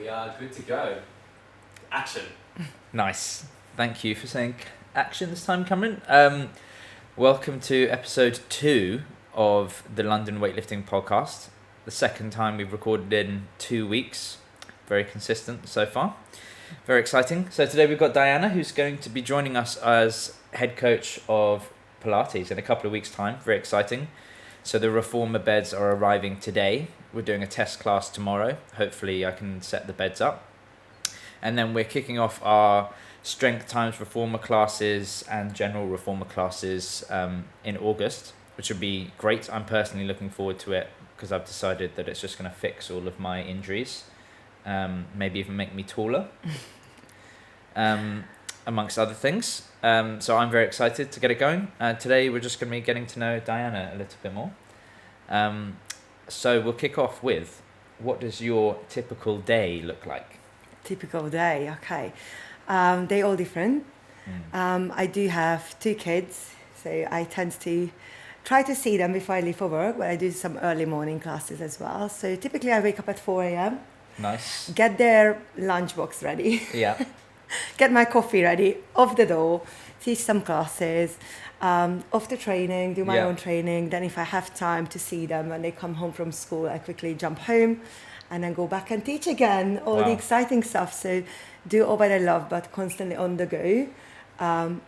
We are good to go. Action. Nice. Thank you for saying action this time, Cameron. Welcome to episode 2 of the London Weightlifting podcast. The second time we've recorded in 2 weeks. Very consistent so far. Very exciting. So today we've got Diana, who's going to be joining us as head coach of Pilates in a couple of weeks' time. Very exciting. So the reformer beds are arriving today. We're doing a test class tomorrow. Hopefully I can set the beds up. And then we're kicking off our strength times reformer classes and general reformer classes in August, which would be great. I'm personally looking forward to it because I've decided that it's just going to fix all of my injuries. Maybe even make me taller, amongst other things. So I'm very excited to get it going. Today we're just going to be getting to know Diana a little bit more. So we'll kick off with, what does your typical day look like? Typical day, okay. They're all different. I do have 2 kids, so I tend to try to see them before I leave for work, but I do some early morning classes as well. So typically I wake up at 4 a.m. Nice. Get their lunchbox ready. Yeah. Get my coffee ready, off the door, teach some classes, off to training, do my own training. Then if I have time to see them when they come home from school, I quickly jump home and then go back and teach again, all the exciting stuff. So do all what I love, but constantly on the go.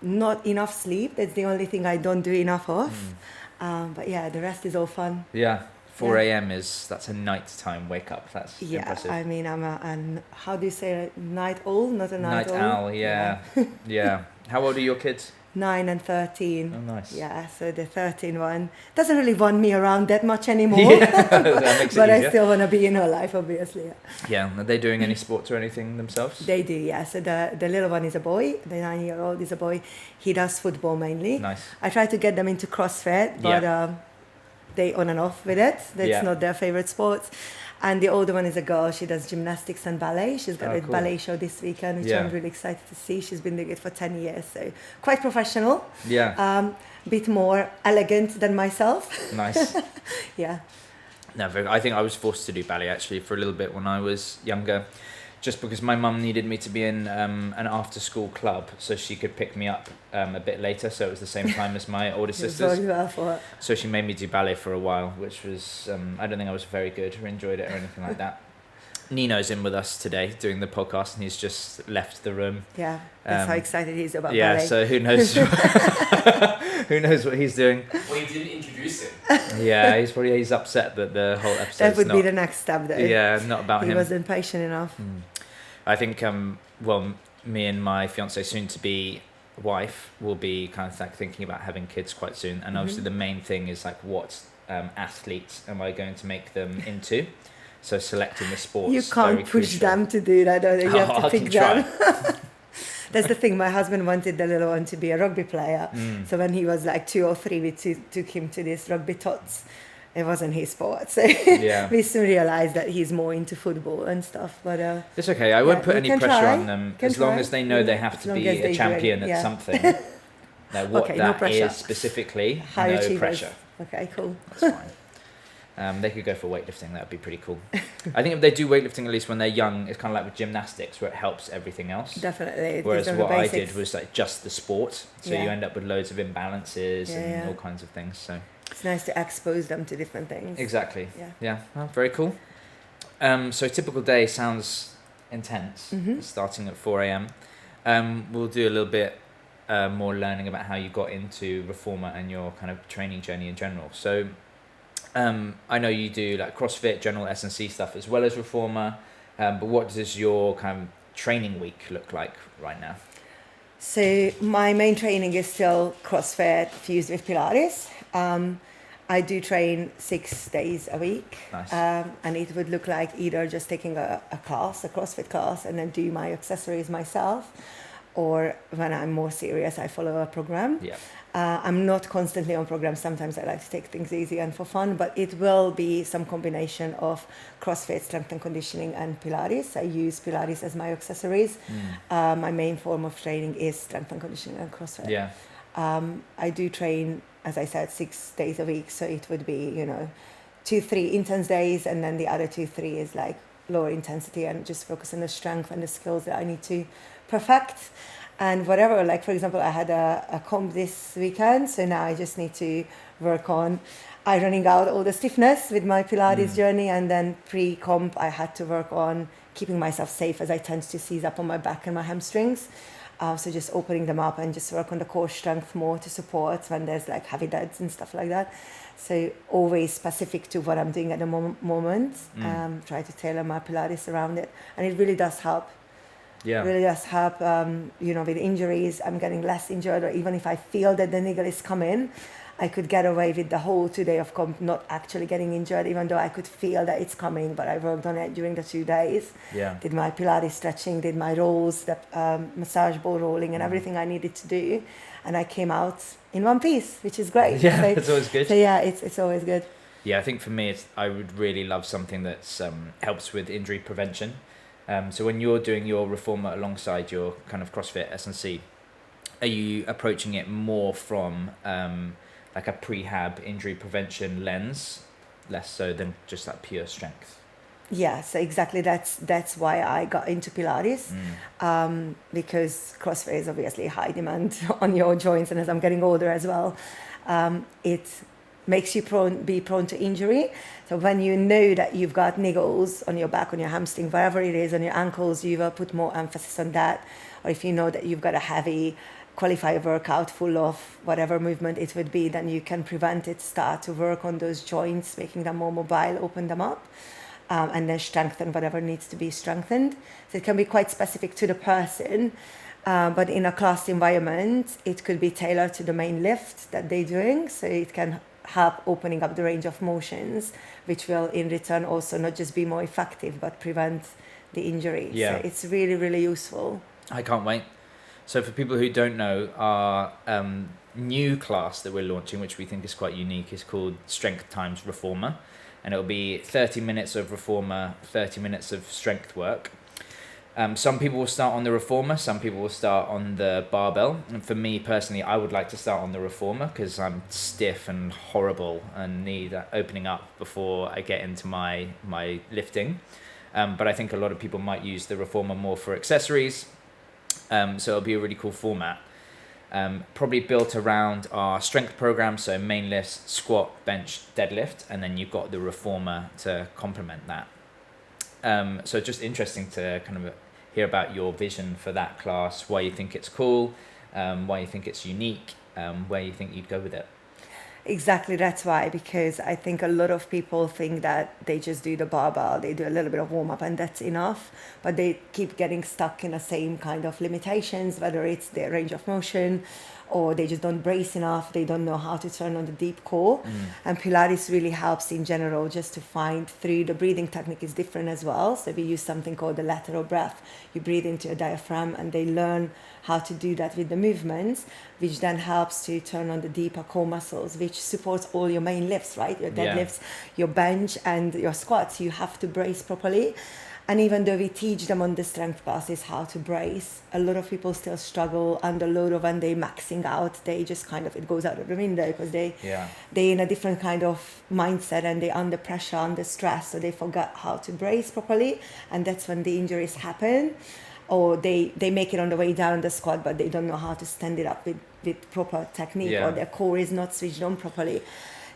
Not enough sleep, that's the only thing I don't do enough of. But yeah, the rest is all fun. Yeah. 4 a.m. that's a nighttime wake up. That's impressive. I mean, I'm a how do you say it? Night owl, not a night owl. Night owl, yeah. Yeah. How old are your kids? 9 and 13. Oh, nice. Yeah, so the 13 one doesn't really want me around that much anymore. That makes it but easier. I still want to be in her life, obviously. Yeah. Are they doing any sports or anything themselves? They do, yeah. So the little one is a boy. The 9-year-old is a boy. He does football mainly. Nice. I try to get them into CrossFit, but they on and off with it. That's not their favorite sports. And the older one is a girl. She does gymnastics and ballet. She's got a ballet show this weekend, which I'm really excited to see. She's been doing it for 10 years, so quite professional. Yeah. Bit more elegant than myself. Nice. Yeah. No, I think I was forced to do ballet actually for a little bit when I was younger, just because my mum needed me to be in an after-school club so she could pick me up a bit later. So it was the same time as my older sisters. Very well for it. So she made me do ballet for a while, which was, I don't think I was very good or enjoyed it or anything like that. Nino's in with us today doing the podcast and he's just left the room. Yeah, that's how excited he is about ballet. Yeah, so who knows who knows what he's doing. Well, you didn't introduce him. Yeah, he's upset that the whole episode that would be the next step though. Yeah, not about him. He wasn't patient enough. I think, me and my fiance, soon to be wife, will be kind of like thinking about having kids quite soon. And obviously the main thing is like, what athletes am I going to make them into? So selecting the sports. You can't push them to do that, though. You have to pick them. That's the thing. My husband wanted the little one to be a rugby player. So when he was like 2 or 3, we took him to this rugby tots. It wasn't his sport, so we soon realised that he's more into football and stuff. But it's okay. I won't put any pressure on them as long as they know they have to be a champion at something. Now, what that is specifically, no pressure. Okay, cool. That's fine. They could go for weightlifting. That would be pretty cool. I think if they do weightlifting, at least when they're young, it's kind of like with gymnastics, where it helps everything else. Definitely. Whereas what I did was like just the sport, so you end up with loads of imbalances and all kinds of things. So. It's nice to expose them to different things. Exactly. Yeah. Well, very cool. So a typical day sounds intense, starting at 4 a.m. We'll do a little bit more learning about how you got into reformer and your kind of training journey in general. So I know you do like CrossFit, general S&C stuff as well as reformer, but what does your kind of training week look like right now? So my main training is still CrossFit fused with Pilates. I do train 6 days a week. Nice. And it would look like either just taking a class, a CrossFit class, and then do my accessories myself, or when I'm more serious, I follow a program. Yeah. I'm not constantly on programs. Sometimes I like to take things easy and for fun, but it will be some combination of CrossFit, strength and conditioning, and Pilates. I use Pilates as my accessories. My main form of training is strength and conditioning and CrossFit. Yeah. I do train, as I said, 6 days a week, so it would be, 2-3 intense days, and then the other 2-3 is like lower intensity and just focus on the strength and the skills that I need to perfect. And whatever, like for example, I had a comp this weekend, so now I just need to work on ironing out all the stiffness with my Pilates journey, and then pre-comp I had to work on keeping myself safe as I tend to seize up on my back and my hamstrings. So just opening them up and just work on the core strength more to support when there's like heavy deads and stuff like that. So always specific to what I'm doing at the moment. Try to tailor my Pilates around it, and it really does help. Yeah. Really does help. With injuries, I'm getting less injured, or even if I feel that the niggle is coming, I could get away with the whole 2 day of comp not actually getting injured, even though I could feel that it's coming, but I worked on it during the 2 days. Yeah. Did my Pilates stretching, did my rolls, the massage ball rolling and everything I needed to do. And I came out in one piece, which is great. Yeah, so, it's always good. So yeah, it's always good. Yeah, I think for me, I would really love something that helps with injury prevention. So when you're doing your reformer alongside your kind of CrossFit S&C, are you approaching it more from like a prehab injury prevention lens, less so than just that pure strength? Yeah, so exactly that's why I got into Pilates, because CrossFit is obviously high demand on your joints, and as I'm getting older as well, it makes you be prone to injury. So when you know that you've got niggles on your back, on your hamstring, wherever it is, on your ankles, you will put more emphasis on that. Or if you know that you've got a heavy qualifier workout full of whatever movement it would be, then you can prevent it, start to work on those joints, making them more mobile, open them up, and then strengthen whatever needs to be strengthened. So it can be quite specific to the person, but in a class environment, it could be tailored to the main lift that they're doing. So it can help opening up the range of motions, which will in return also not just be more effective, but prevent the injury. Yeah. So it's really, really useful. I can't wait. So for people who don't know, our new class that we're launching, which we think is quite unique, is called Strength Times Reformer. And it'll be 30 minutes of reformer, 30 minutes of strength work. Some people will start on the reformer, some people will start on the barbell. And for me personally, I would like to start on the reformer because I'm stiff and horrible and need opening up before I get into my lifting. But I think a lot of people might use the reformer more for accessories. So it'll be a really cool format. Probably built around our strength program, so main lifts, squat, bench, deadlift, and then you've got the reformer to complement that. So just interesting to kind of hear about your vision for that class, why you think it's cool, why you think it's unique, where you think you'd go with it. Exactly, that's why, because I think a lot of people think that they just do the barbell, they do a little bit of warm-up and that's enough, but they keep getting stuck in the same kind of limitations, whether it's their range of motion or they just don't brace enough, they don't know how to turn on the deep core. And Pilates really helps in general just to find through. The breathing technique is different as well, so we use something called the lateral breath. You breathe into your diaphragm and they learn how to do that with the movements, which then helps to turn on the deeper core muscles, which supports all your main lifts, right? Your deadlifts, your bench and your squats. You have to brace properly. And even though we teach them on the strength classes how to brace, a lot of people still struggle under load, or when they're maxing out, they just kind of, it goes out of the window because they're in a different kind of mindset and they're under pressure, under stress, so they forgot how to brace properly. And that's when the injuries happen. Or they make it on the way down the squat, but they don't know how to stand it up with proper technique, or their core is not switched on properly.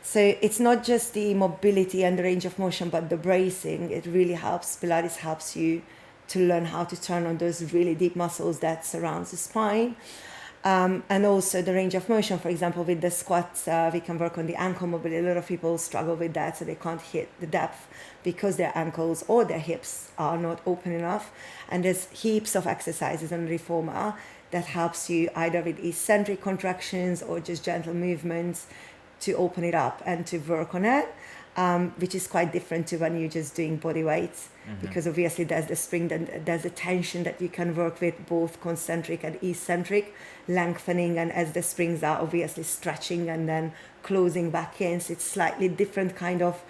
So it's not just the mobility and the range of motion, but the bracing. It really helps. Pilates helps you to learn how to turn on those really deep muscles that surrounds the spine. And also the range of motion. For example, with the squats, we can work on the ankle mobility. A lot of people struggle with that, so they can't hit the depth because their ankles or their hips are not open enough. And there's heaps of exercises on reformer that helps you either with eccentric contractions or just gentle movements to open it up and to work on it, which is quite different to when you're just doing body weights, because obviously there's the spring, there's the tension that you can work with, both concentric and eccentric, lengthening, and as the springs are obviously stretching and then closing back in. So it's slightly different kind of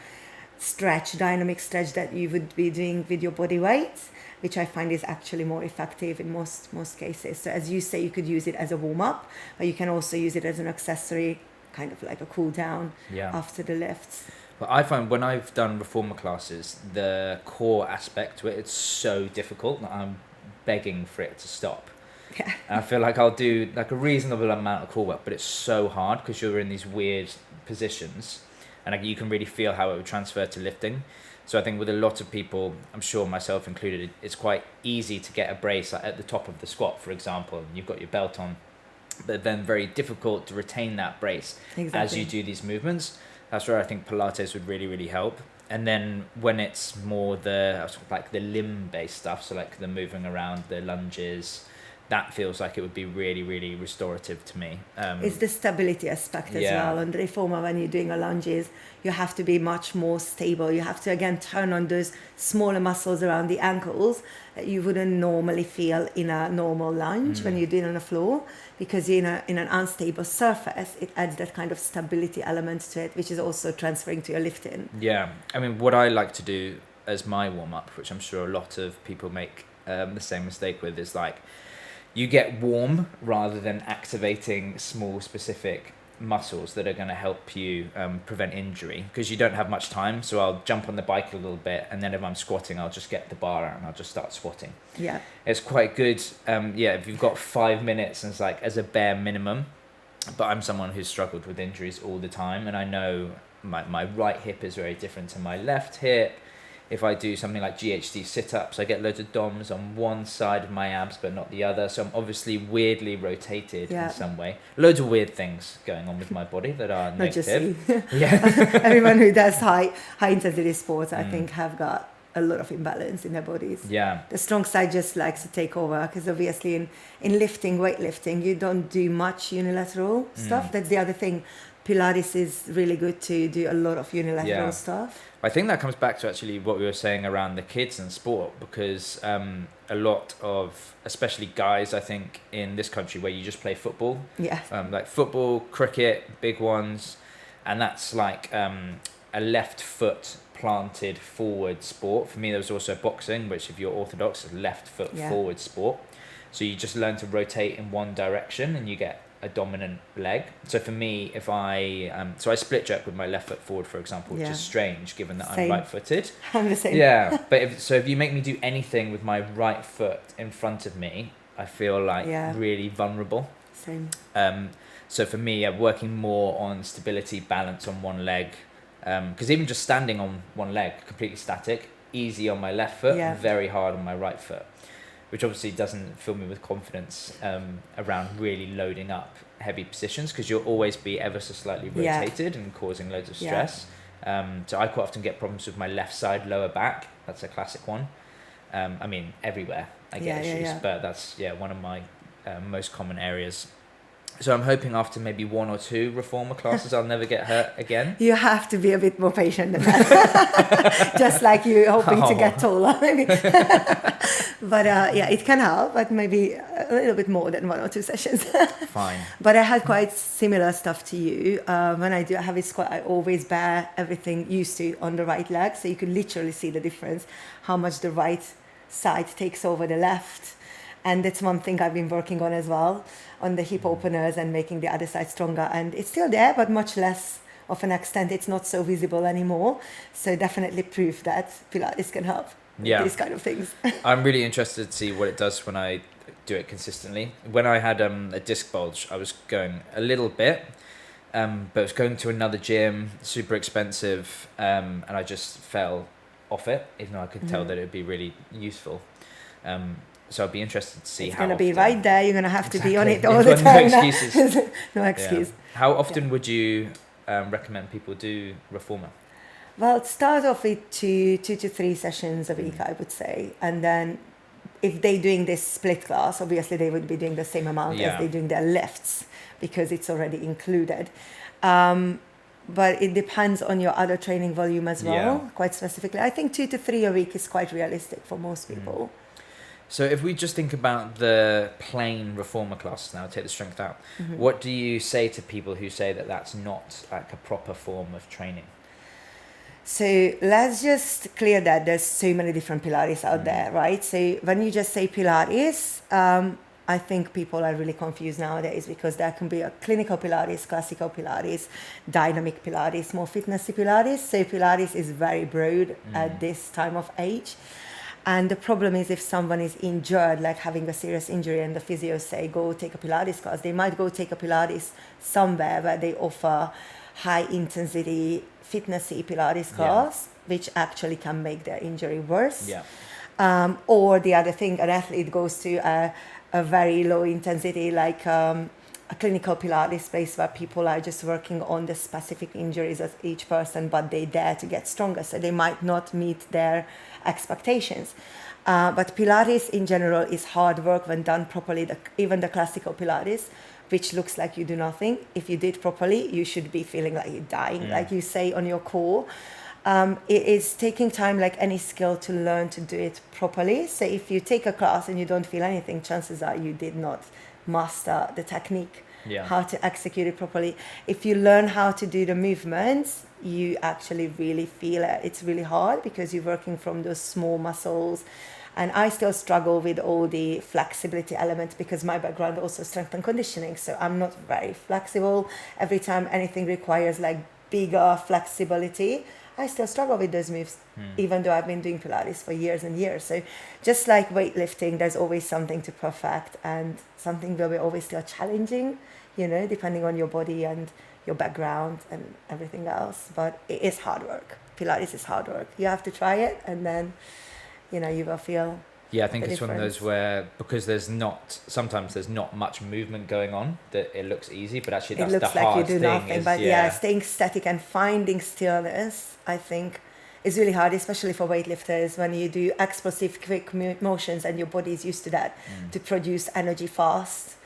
stretch, dynamic stretch that you would be doing with your body weights, which I find is actually more effective in most cases. So as you say, you could use it as a warm-up, but you can also use it as an accessory, kind of like a cool down after the lifts. Well, I find when I've done reformer classes, the core aspect to it, it's so difficult that I'm begging for it to stop. Yeah. And I feel like I'll do like a reasonable amount of core work, but it's so hard because you're in these weird positions, and like, you can really feel how it would transfer to lifting. So I think with a lot of people, I'm sure myself included, it's quite easy to get a brace like at the top of the squat, for example, and you've got your belt on, but then very difficult to retain that brace as you do these movements. That's where I think Pilates would really, really help. And then when it's more the limb-based stuff, so like the moving around, the lunges, that feels like it would be really, really restorative to me. It's the stability aspect as well. On the reformer, when you're doing a lunges, you have to be much more stable. You have to, again, turn on those smaller muscles around the ankles that you wouldn't normally feel in a normal lunge when you're doing on the floor, because in an unstable surface, it adds that kind of stability element to it, which is also transferring to your lifting. Yeah. I mean, what I like to do as my warm-up, which I'm sure a lot of people make the same mistake with, is like, you get warm rather than activating small specific muscles that are going to help you prevent injury, because you don't have much time. So I'll jump on the bike a little bit, and then if I'm squatting, I'll just get the bar out and I'll just start squatting. Yeah, it's quite good. If you've got 5 minutes, and it's like as a bare minimum. But I'm someone who's struggled with injuries all the time, and I know my right hip is very different to my left hip. If I do something like GHD sit-ups, I get loads of DOMs on one side of my abs, but not the other. So I'm obviously weirdly rotated in some way. Loads of weird things going on with my body that are negative. Not just you. Yeah. Everyone who does high intensity sports, I think, have got a lot of imbalance in their bodies. Yeah. The strong side just likes to take over, because obviously in lifting, weightlifting, you don't do much unilateral stuff. That's the other thing. Pilates is really good to do a lot of unilateral stuff. I think that comes back to actually what we were saying around the kids and sport, because a lot of, especially guys, I think, in this country where you just play football, like football, cricket, big ones, and that's like a left foot planted forward sport. For me, there was also boxing, which if you're orthodox, is left foot forward sport. So you just learn to rotate in one direction and you get a dominant leg. So for me, if I I split jerk with my left foot forward, for example, which is strange given that I'm right-footed. I'm the same. Yeah, but if you make me do anything with my right foot in front of me, I feel like really vulnerable. Same. So for me, working more on stability, balance on one leg, because even just standing on one leg, completely static, easy on my left foot, very hard on my right foot, which obviously doesn't fill me with confidence around really loading up heavy positions, because you'll always be ever so slightly rotated and causing loads of stress. So I quite often get problems with my left side lower back. That's a classic one. I mean, everywhere I get issues, but that's one of my most common areas. So I'm hoping after maybe 1 or 2 reformer classes, I'll never get hurt again. You have to be a bit more patient than that. Just like you hoping to get taller, maybe. But it can help, but maybe a little bit more than 1 or 2 sessions. Fine. But I had quite similar stuff to you. When I do a heavy squat, I always bear everything used to on the right leg. So you could literally see the difference, how much the right side takes over the left. And that's one thing I've been working on as well, on the hip openers and making the other side stronger. And it's still there, but much less of an extent. It's not so visible anymore. So definitely proof that Pilates can help with these kind of things. I'm really interested to see what it does when I do it consistently. When I had a disc bulge, I was going a little bit, but I was going to another gym, super expensive, and I just fell off it, even though I could tell that it would be really useful. So I'd be interested to see it's how going to be often. right there. You're going to have to be on it all the time. No excuses. No excuse. Yeah. How often would you recommend people do reformer? Well, start off with 2 to 3 sessions a week, I would say. And then if they're doing this split class, obviously they would be doing the same amount as they're doing their lifts, because it's already included. But it depends on your other training volume as well, quite specifically. I think 2 to 3 a week is quite realistic for most people. So if we just think about the plain reformer classes now, take the strength out, what do you say to people who say that that's not like a proper form of training? So let's just clear that there's so many different Pilates out there, right? So when you just say Pilates, I think people are really confused nowadays because there can be a clinical Pilates, classical Pilates, dynamic Pilates, more fitnessy Pilates. So Pilates is very broad at this time of age. And the problem is if someone is injured, like having a serious injury, and the physios say, go take a Pilates class, they might go take a Pilates somewhere where they offer high intensity fitnessy Pilates class, which actually can make their injury worse. Yeah. Or the other thing, an athlete goes to a very low intensity, like a clinical Pilates place where people are just working on the specific injuries of each person, but they dare to get stronger. So they might not meet their expectations. But Pilates in general is hard work when done properly. Even the classical Pilates, which looks like you do nothing, if you did properly, you should be feeling like you're dying, like you say on your core. It is taking time, like any skill, to learn to do it properly. So if you take a class and you don't feel anything, chances are you did not master the technique, how to execute it properly. If you learn how to do the movements, you actually really feel it. It's really hard because you're working from those small muscles. And I still struggle with all the flexibility elements because my background also strength and conditioning. So I'm not very flexible. Every time anything requires like bigger flexibility, I still struggle with those moves, even though I've been doing Pilates for years and years. So just like weightlifting, there's always something to perfect, and something will be always still challenging, you know, depending on your body and your background and everything else. But it is hard work. Pilates is hard work. You have to try it, and then, you know, you will feel. Yeah, I think it's one of those where, because sometimes there's not much movement going on, that it looks easy, but actually that's the hard thing. It looks like you do nothing, but staying static and finding stillness, I think, is really hard, especially for weightlifters, when you do explosive quick motions and your body is used to that, to produce energy fast,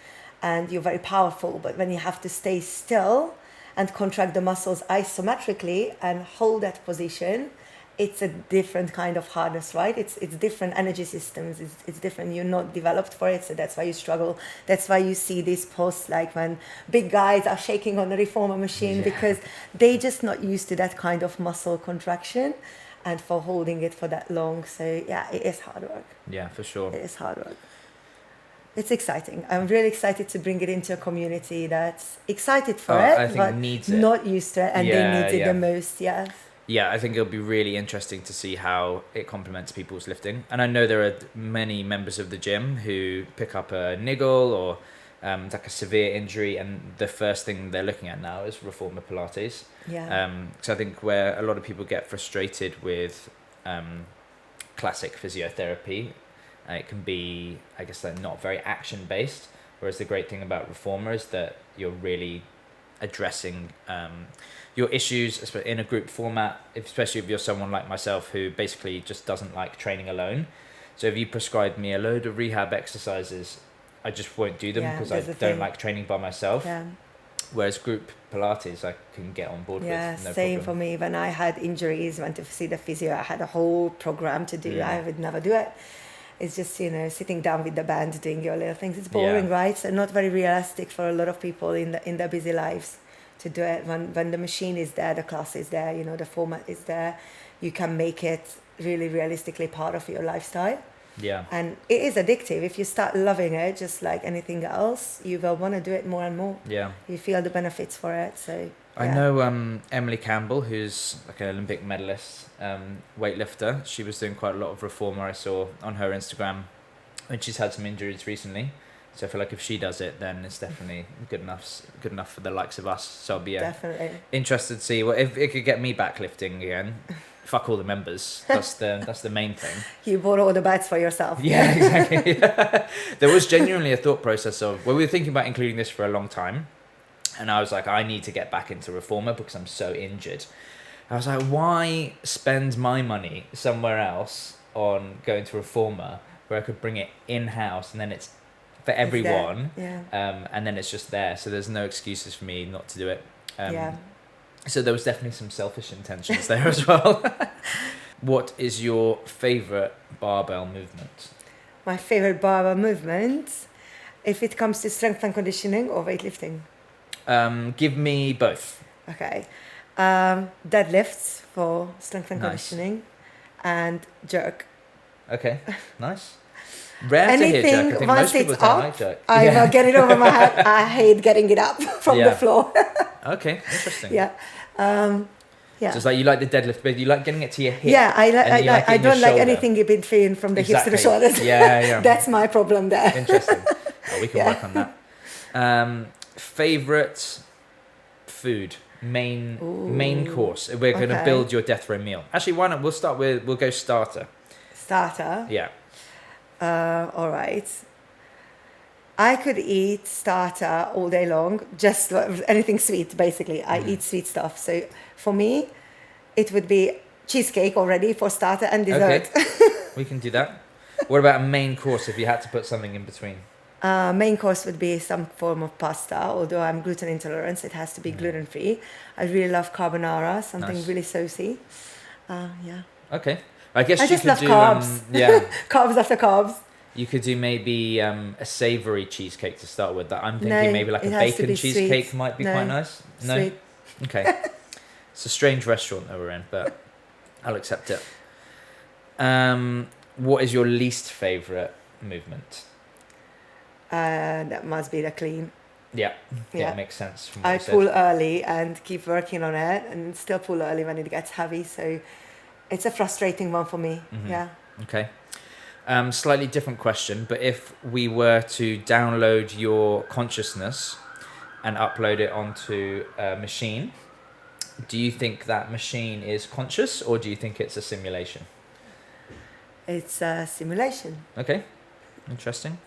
and you're very powerful. But when you have to stay still and contract the muscles isometrically and hold that position, it's a different kind of hardness, right? It's different energy systems. It's different. You're not developed for it, so that's why you struggle. That's why you see these posts like when big guys are shaking on the reformer machine, because they just not used to that kind of muscle contraction and for holding it for that long. So yeah, it is hard work. Yeah, for sure. It is hard work. It's exciting. I'm really excited to bring it into a community that's excited for it, but needs it. Not used to it, and they need it the most. Yes. Yeah, I think it'll be really interesting to see how it complements people's lifting. And I know there are many members of the gym who pick up a niggle or like a severe injury, and the first thing they're looking at now is reformer Pilates. Yeah. So I think where a lot of people get frustrated with classic physiotherapy, it can be, I guess, like not very action-based, whereas the great thing about reformer is that you're really addressing your issues in a group format, especially if you're someone like myself who basically just doesn't like training alone. So if you prescribe me a load of rehab exercises, I just won't do them because I don't like training by myself. Yeah. Whereas group Pilates, I can get on board with. Yeah, same for me. When I had injuries, went to see the physio, I had a whole program to do. I would never do it. It's just, you know, sitting down with the band, doing your little things. It's boring, right? So not very realistic for a lot of people in their busy lives to do it. When the machine is there, the class is there, you know, the format is there, you can make it really realistically part of your lifestyle. Yeah. And it is addictive. If you start loving it, just like anything else, you will want to do it more and more. Yeah. You feel the benefits for it. So I know Emily Campbell, who's like an Olympic medalist weightlifter. She was doing quite a lot of reformer, I saw on her Instagram, and she's had some injuries recently. So I feel like if she does it, then it's definitely good enough for the likes of us. So I'll be definitely interested to see if it could get me back lifting again. Fuck all the members. That's the main thing. You bought all the bats for yourself. Yeah, exactly. There was genuinely a thought process of, well, we were thinking about including this for a long time, and I was like, I need to get back into reformer because I'm so injured. I was like, why spend my money somewhere else on going to reformer where I could bring it in-house and then it's for everyone, and then it's just there, so there's no excuses for me not to do it. So there was definitely some selfish intentions there as well. What is your favourite barbell movement? My favourite barbell movement, if it comes to strength and conditioning or weightlifting? Give me both. Okay. Deadlifts for strength and conditioning, and jerk. Okay, nice. Rare to hear Anything jerk. I think once most people it's don't up, like jerk. I will get it over my head. I hate getting it up from the floor. Okay, interesting. Yeah. Yeah. So it's like you like the deadlift, but you like getting it to your hip. Yeah, I don't like shoulder. anything in between from the hips to the shoulders. Yeah. That's my problem there. Interesting. Oh, we can work on that. Favorite food, main course. We're going to build your death row meal. Actually, why not? We'll go starter. Starter. Yeah. All right. I could eat starter all day long, just anything sweet, basically. I eat sweet stuff. So for me, it would be cheesecake already for starter and dessert. Okay. We can do that. What about a main course if you had to put something in between? Main course would be some form of pasta, although I'm gluten intolerant, so it has to be gluten-free. I really love carbonara, something really saucy. Yeah. Okay. I guess I you just could love do carbs. Carbs after carbs. You could do maybe a savoury cheesecake to start with. That I'm thinking maybe like a bacon cheesecake sweet. might be quite nice. No? Sweet. Okay. It's a strange restaurant that we're in, but I'll accept it. What is your least favourite movement? That must be the clean. Yeah, it makes sense. From what I you said. pull early and keep working on it and still pull early when it gets heavy. So it's a frustrating one for me. Mm-hmm. Yeah. Okay. Slightly different question, but if we were to download your consciousness and upload it onto a machine, do you think that machine is conscious or do you think it's a simulation? It's a simulation. Okay, interesting.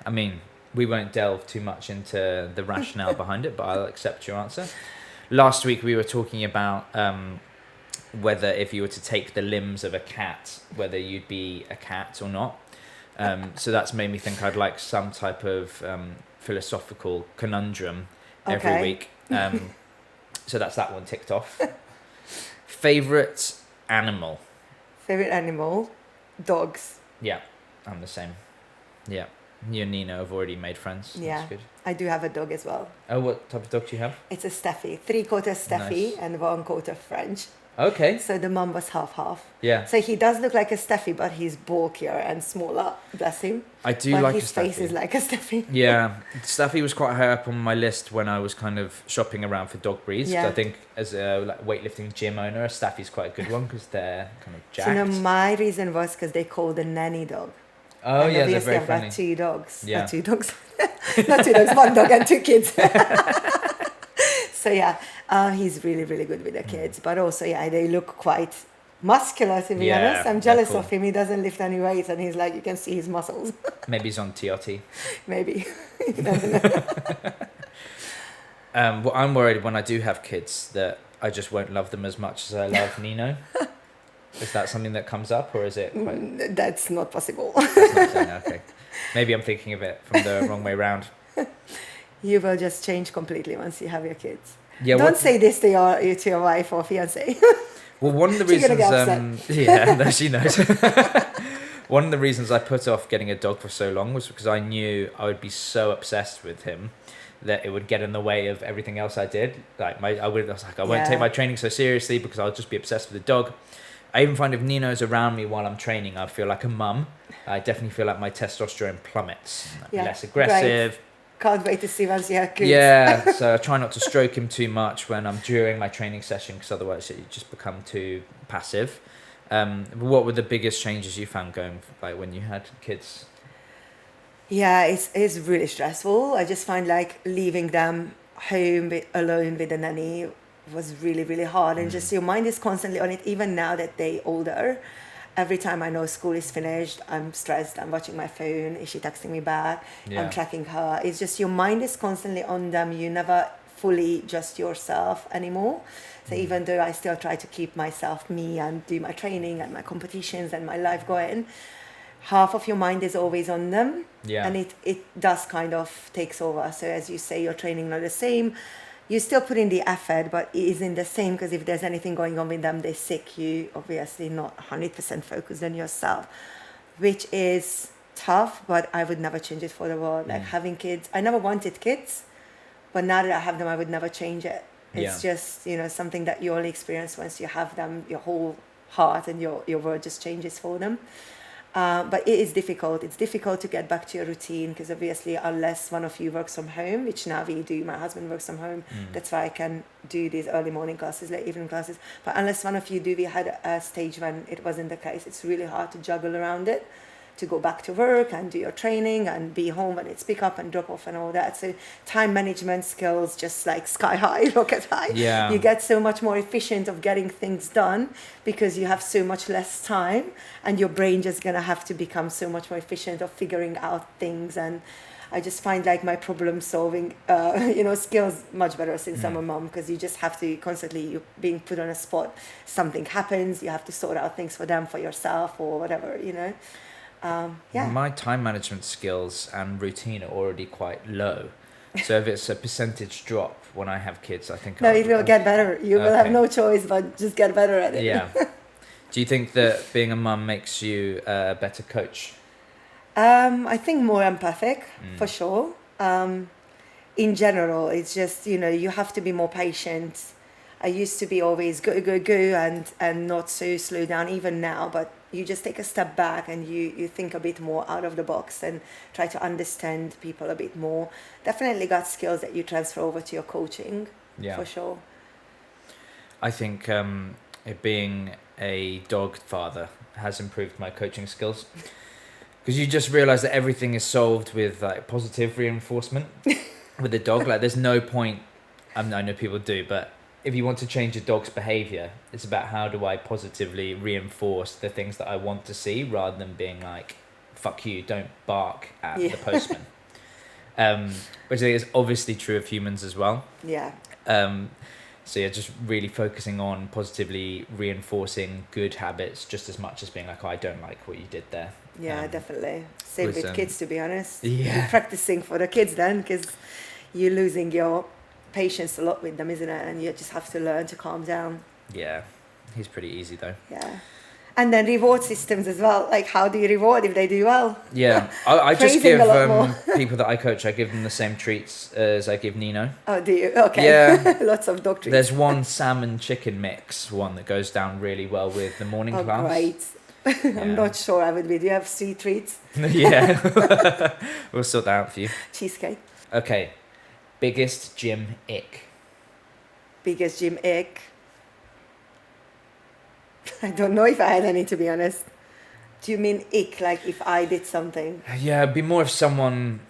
I mean, we won't delve too much into the rationale behind it, but I'll accept your answer. Last week we were talking about whether if you were to take the limbs of a cat, whether you'd be a cat or not. So that's made me think I'd like some type of philosophical conundrum every week. So that's that one ticked off. Favorite animal? Favorite animal? Dogs. Yeah, I'm the same. Yeah. You and Nino have already made friends. Yeah. That's good. I do have a dog as well. Oh, what type of dog do you have? It's a Staffy. 3/4 Staffy and 1/4 French. Okay. So the mum was half. Yeah. So he does look like a Staffy, but he's bulkier and smaller. Bless him. I do but like his a Staffy. face is like a Staffy. Yeah. Staffy was quite high up on my list when I was kind of shopping around for dog breeds. Yeah. I think as a weightlifting gym owner, a Staffy's quite a good one because they're kind of jacked. So my reason was because they called the nanny dog. Oh, and yeah, they're very I've friendly. got 2 dogs. Yeah. 2 dogs. Not 2 dogs, 1 dog and 2 kids. So yeah, he's really, really good with the kids. But also, yeah, they look quite muscular, to be honest. I'm jealous of him. He doesn't lift any weights and he's like, you can see his muscles. Maybe he's on TRT. Maybe. You never know. Well, I'm worried when I do have kids that I just won't love them as much as I love Nino. Is that something that comes up or is it quite... That's not possible. That's not saying, okay. Maybe I'm thinking of it from the wrong way round. You will just change completely once you have your kids. Yeah. Don't say this to your wife or fiance. Well, one of the She's gonna reasons, get yeah, no, she knows. One of the reasons I put off getting a dog for so long was because I knew I would be so obsessed with him that it would get in the way of everything else I did. Like I was like, I won't take my training so seriously because I'll just be obsessed with the dog. I even find if Nino's around me while I'm training, I feel like a mum. I definitely feel like my testosterone plummets. I'm less aggressive. Right. Can't wait to see once you have kids. Yeah, so I try not to stroke him too much when I'm during my training session because otherwise you just become too passive. What were the biggest changes you found going like when you had kids? Yeah, it's really stressful. I just find like leaving them home alone with a nanny was really, really hard. And just your mind is constantly on it. Even now that they're older, every time I know school is finished, I'm stressed. I'm watching my phone. Is she texting me back? Yeah. I'm tracking her. It's just your mind is constantly on them. You never fully just yourself anymore. So even though I still try to keep myself me and do my training and my competitions and my life going, half of your mind is always on them. Yeah. And it does kind of takes over. So as you say, your training not the same. You still put in the effort, but it isn't the same because if there's anything going on with them, they're sick. You obviously not 100% focused on yourself, which is tough, but I would never change it for the world. Like having kids, I never wanted kids, but now that I have them, I would never change it. It's just, something that you only experience once you have them, your whole heart and your world just changes for them. But it is difficult. It's difficult to get back to your routine because obviously unless one of you works from home, which now we do, my husband works from home, that's why I can do these early morning classes, late evening classes. But unless one of you do, we had a stage when it wasn't the case. It's really hard to juggle around it, to go back to work and do your training and be home when it's pick up and drop off and all that. So time management skills just like sky high, rocket high. Yeah. You get so much more efficient of getting things done because you have so much less time, and your brain just gonna have to become so much more efficient of figuring out things. And I just find like my problem solving skills much better since I'm a mom, because you just have to constantly, you're being put on a spot, something happens, you have to sort out things for them, for yourself, or whatever, My time management skills and routine are already quite low. So if it's a percentage drop when I have kids, I think... No, it will get better. You will have no choice but just get better at it. Yeah. Do you think that being a mum makes you a better coach? I think more empathic, for sure. In general, it's just, you have to be more patient. I used to be always go, and not so slow down, even now, but you just take a step back and you think a bit more out of the box and try to understand people a bit more. Definitely got skills that you transfer over to your coaching, for sure. I think being a dog father has improved my coaching skills, because you just realize that everything is solved with like positive reinforcement with the dog. Like there's no point, I know people do, but if you want to change a dog's behavior, it's about how do I positively reinforce the things that I want to see, rather than being like, fuck you, don't bark at the postman. Which I think is obviously true of humans as well. Yeah. So yeah, just really focusing on positively reinforcing good habits just as much as being like, oh, I don't like what you did there. Yeah, definitely. Same with kids, to be honest. Yeah. You're practicing for the kids then, because you're losing your patience a lot with them, isn't it? And you just have to learn to calm down. Yeah, he's pretty easy though. Yeah. And then reward systems as well. Like, how do you reward if they do well? Yeah, I just give people that I coach, I give them the same treats as I give Nino. Oh, do you? Okay. Yeah. Lots of dog treats. There's one salmon chicken mix, one that goes down really well with the morning class. Great. I'm not sure I would be. Do you have sweet treats? Yeah. We'll sort that out for you. Cheesecake. Okay. Biggest gym ick. Biggest gym ick. I don't know if I had any, to be honest. Do you mean ick, like if I did something? Yeah, it'd be more if someone,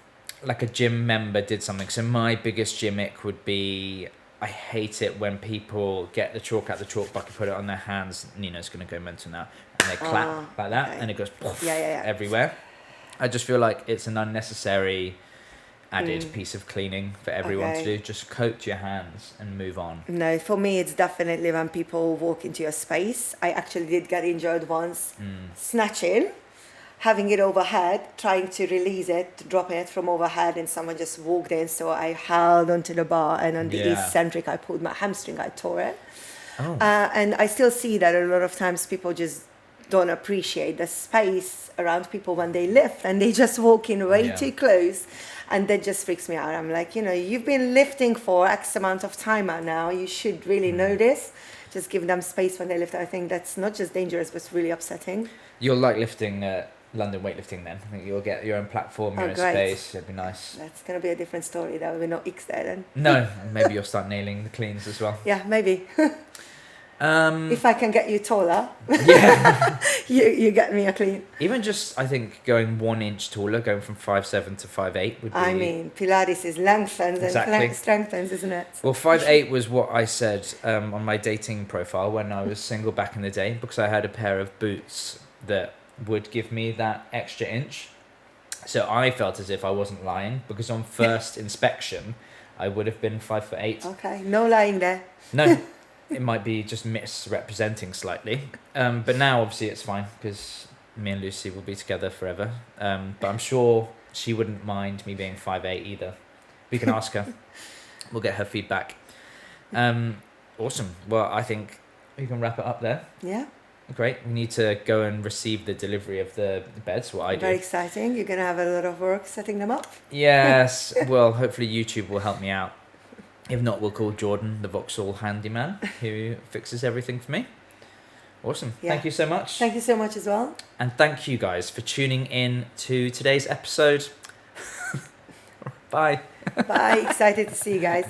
like a gym member, did something. So my biggest gym ick would be, I hate it when people get the chalk out the chalk bucket, put it on their hands. Nina's going to go mental now. And they clap like that, and it goes everywhere. I just feel like it's an unnecessary added piece of cleaning for everyone to do. Just coat your hands and move on. No, for me it's definitely when people walk into your space. I actually did get injured once snatching, having it overhead, trying to release it, to drop it from overhead, and someone just walked in, so I held onto the bar, and on the eccentric I pulled my hamstring, I tore it. And I still see that a lot of times people just don't appreciate the space around people when they lift, and they just walk in way too close. And that just freaks me out. I'm like, you've been lifting for X amount of time now. You should really know this. Just give them space when they lift. I think that's not just dangerous, but it's really upsetting. You'll like lifting London Weightlifting then. I think you'll get your own platform, your own space. It'd be nice. That's going to be a different story. There will be no X there then. No, maybe you'll start nailing the cleans as well. Yeah, maybe. If I can get you taller, you get me a clean. Even just, I think, going 1 inch taller, going from 5'7" to 5'8" would be... I mean, Pilates is lengthens and strengthens, isn't it? Well, 5'8" was what I said on my dating profile when I was single back in the day, because I had a pair of boots that would give me that extra inch. So I felt as if I wasn't lying, because on first inspection, I would have been 5'8". Okay, no lying there. No. It might be just misrepresenting slightly. But now, obviously, it's fine, because me and Lucy will be together forever. But I'm sure she wouldn't mind me being 5'8" either. We can ask her. We'll get her feedback. Awesome. Well, I think we can wrap it up there. Yeah. Great. We need to go and receive the delivery of the beds, what I do. Very exciting. You're going to have a lot of work setting them up. Yes. Well, hopefully YouTube will help me out. If not, we'll call Jordan, the Vauxhall handyman, who fixes everything for me. Awesome. Yeah. Thank you so much. Thank you so much as well. And thank you guys for tuning in to today's episode. Bye. Bye. Excited to see you guys.